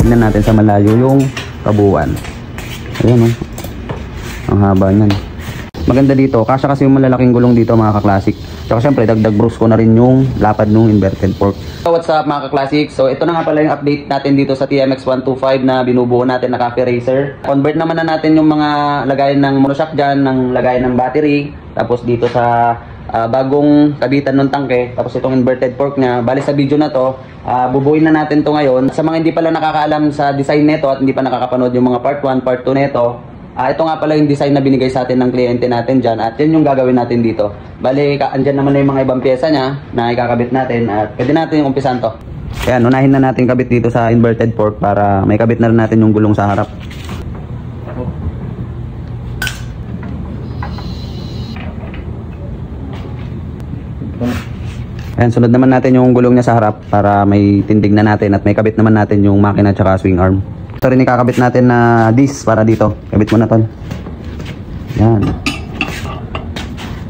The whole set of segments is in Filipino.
Tignan natin sa malayo yung kabuuan. Ayan oh. Ang haba niyan. Maganda dito, kasya kasi yung malalaking gulong dito mga ka-classic. Tsaka syempre dagdag bruise ko na rin yung lapad ng inverted fork. So what's up mga ka-classic? So ito na nga pala yung update natin dito sa TMX125 na binubuo natin na cafe racer. Convert naman na natin yung mga lagayan ng monoshock dyan, ng lagayan ng battery. Tapos dito sa bagong kabitan ng tangke. Tapos itong inverted fork nya. Bali sa video na to, bubuin na natin to ngayon. Sa mga hindi pala nakakaalam sa design nito at hindi pa nakakapanood yung mga part 1, part 2 nito, ito nga pala yung design na binigay sa atin ng kliyente natin dyan at yan yung gagawin natin dito. Bali, andyan naman na yung mga ibang pyesa nya na ikakabit natin at pwede natin yung umpisan to. Ayan, unahin na natin kabit dito sa inverted fork para may kabit na rin natin yung gulong sa harap. Ayan, sunod naman natin yung gulong niya sa harap para may tindig na natin at may kabit naman natin yung makina at swing arm. Ito rin ikakabit natin na disc para dito. Kabit mo na tol. Yan.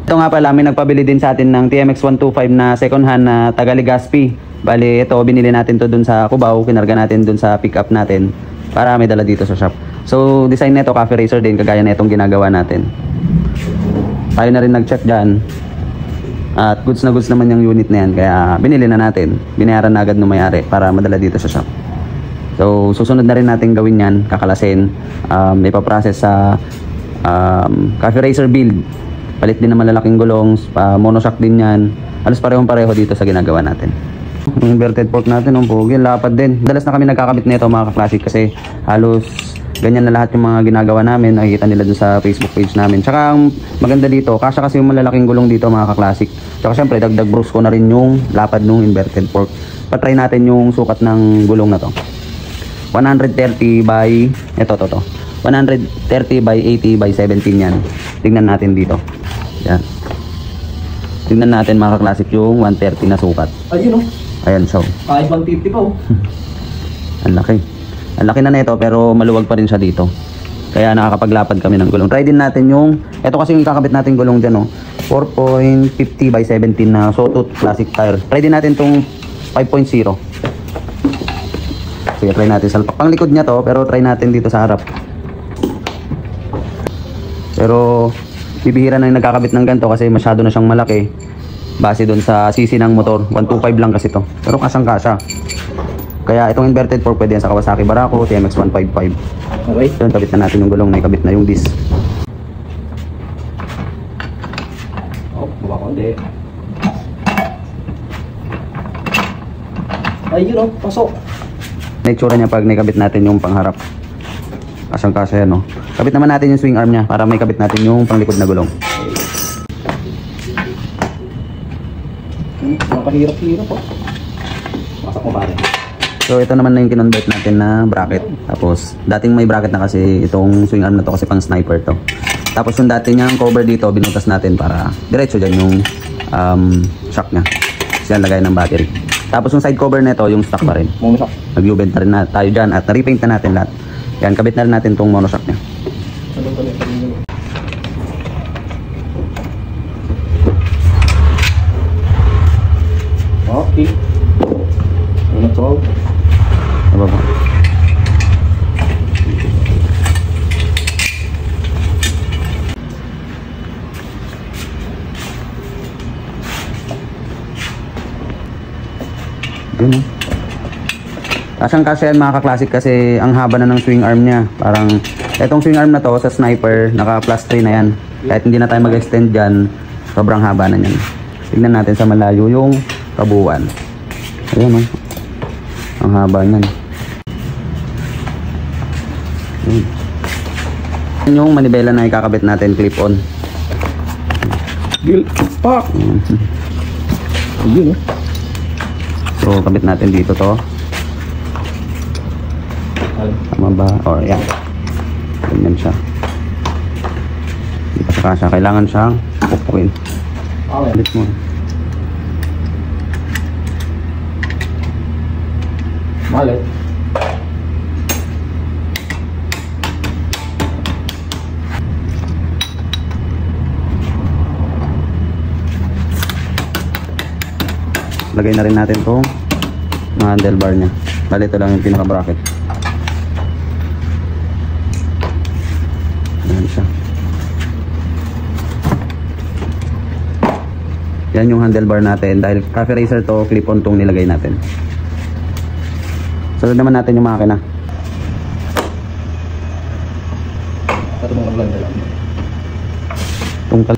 Ito nga pala, may nagpabili din sa atin ng TMX125 na second hand na taga Legazpi. Bali, ito binili natin to dun sa Cubao. Kinarga natin dun sa pickup natin para may dala dito sa shop. So, design nito cafe racer din kagaya na itong ginagawa natin. Tayo na rin nag-check dyan. At goods na goods naman yung unit na yan. Kaya binili na natin. Binayaran na agad ng may-ari para madala dito sa shop. So, susunod na rin natin gawin yan, kakalasin, ipaprocess sa cafe racer build. Palit din na malalaking gulong, monoshock din yan. Halos parehong-pareho dito sa ginagawa natin. Yung inverted fork natin, ang pogi, lapad din. Dalas na kami nagkakabit nito mga ka-classic kasi halos ganyan na lahat yung mga ginagawa namin. Nakikita nila dun sa Facebook page namin. Tsaka ang maganda dito, kasya kasi yung malalaking gulong dito mga ka-classic. Tsaka syempre, dagdag bruise ko na rin yung lapad ng inverted fork. Patry natin yung sukat ng gulong na to. 130 by ito 130 by 80 by 17 yan. Tingnan natin dito. Yan. Tingnan natin mga ka-classic yung 130 na sukat. Ayun oh. Ayan so. 150 pa oh. Ang laki. Ang laki na nito pero maluwag pa rin siya dito. Kaya nakakapaglapad kami ng gulong. Try din natin yung ito kasi yung kakabit natin gulong diyan oh. 4.50 by 17 na Sawtooth classic tire. Try din natin tong 5.0. Sige, try natin sa pang likod niya to, pero try natin dito sa harap. Pero bibihira na yung nagkakabit ng ganito kasi masyado na siyang malaki. Base doon sa sisi ng motor, 125 lang kasi to. Pero kasang-kasya. Kaya itong inverted fork pwede yan sa Kawasaki Barako, TMX155. Okay. Doon kabit na natin yung gulong, na ikabit na yung disc. Oh, buwa ko ulit. Ayun oh, pasok. Itsura niya pag nakabit natin yung pangharap. Kasang-kasya yan, no? Kabit naman natin yung swing arm niya para may kabit natin yung panglikod na gulong. Makahirap-hirap po. Masak mo pare. So ito naman na yung kinonvert natin na bracket. Tapos dating may bracket na kasi itong swing arm na to kasi pang sniper to. Tapos yung dati niyang cover dito binutas natin para diretso dyan yung shock niya. Kasi yan lagay ng battery. Tapos yung side cover nito yung stock pa rin. Monoshock. Nag-U-bend na rin na tayo dyan at na-repaint na natin lahat. Yan, kabit na rin natin itong monoshock niya. Okay. Ano to? Ano ba? Yun. Kasang-kasya yan mga ka-classic kasi ang haba na ng swing arm niya. Parang etong swing arm na to sa sniper naka plus 3 na yan. Kahit hindi na tayo mag-extend dyan, sobrang haba na yan. Tignan natin sa malayo yung kabuuan. Ayan o. Ang haba niyan. Ayan yung manibela na ikakabit natin clip on. Gil, pak! Ayun o. So, kabit natin dito to. Tama ba? Or, yan. Ganyan siya. Hindi pa siya kasya. Kailangan siyang pupukin. Kabit mo. Malit. Lagay na rin natin itong handlebar nya. Bali ito lang yung pinaka bracket. siya. Yan yung handlebar natin. Dahil cafe racer to, clip-on tong nilagay natin. Sunod naman natin yung makina. Tungkal.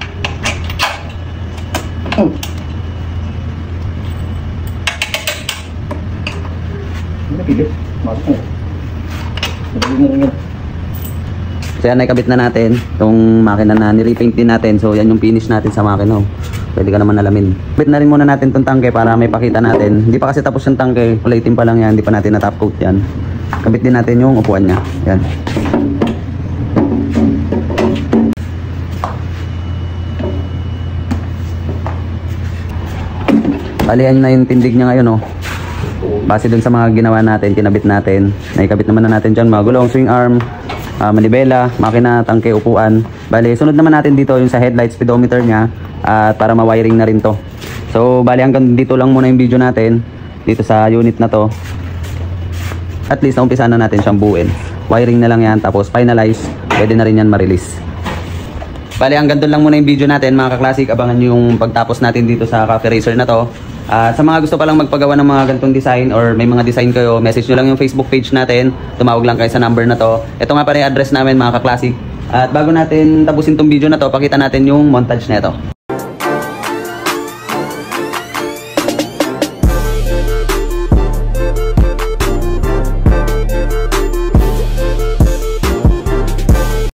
So yan, nakikabit na natin itong makina na nirepaint din natin. So yan yung finish natin sa makina. Pwede ka naman alamin. Kabit na rin muna natin itong tangke para may pakita natin. Hindi pa kasi tapos yung tangke, kulay itim pa lang yan. Hindi pa natin na top coat yan. Kabit din natin yung upuan nya. Yan. Balian na yung tindig niya ngayon, oh. Base dun sa mga ginawa natin, kinabit natin. Naikabit naman na natin dyan mga gulong, swing arm, manibela, makina, tangke, upuan. Bali, sunod naman natin dito yung sa headlight speedometer niya at para ma-wiring na rin to. So, bali hanggang dito lang muna yung video natin dito sa unit na to. At least, naumpisa na natin siyang buuin. Wiring na lang yan, tapos finalize, pwede na rin yan ma-release. Bali, hanggang doon lang muna yung video natin mga ka-classic. Abangan nyo yung pagtapos natin dito sa cafe racer na to. Sa mga gusto palang magpagawa ng mga ganitong design or may mga design kayo, message nyo lang yung Facebook page natin. Tumawag lang kayo sa number na to. Ito nga pa rin yung address namin mga ka-classic. At bago natin tapusin tong video na to, pakita natin yung montage na ito.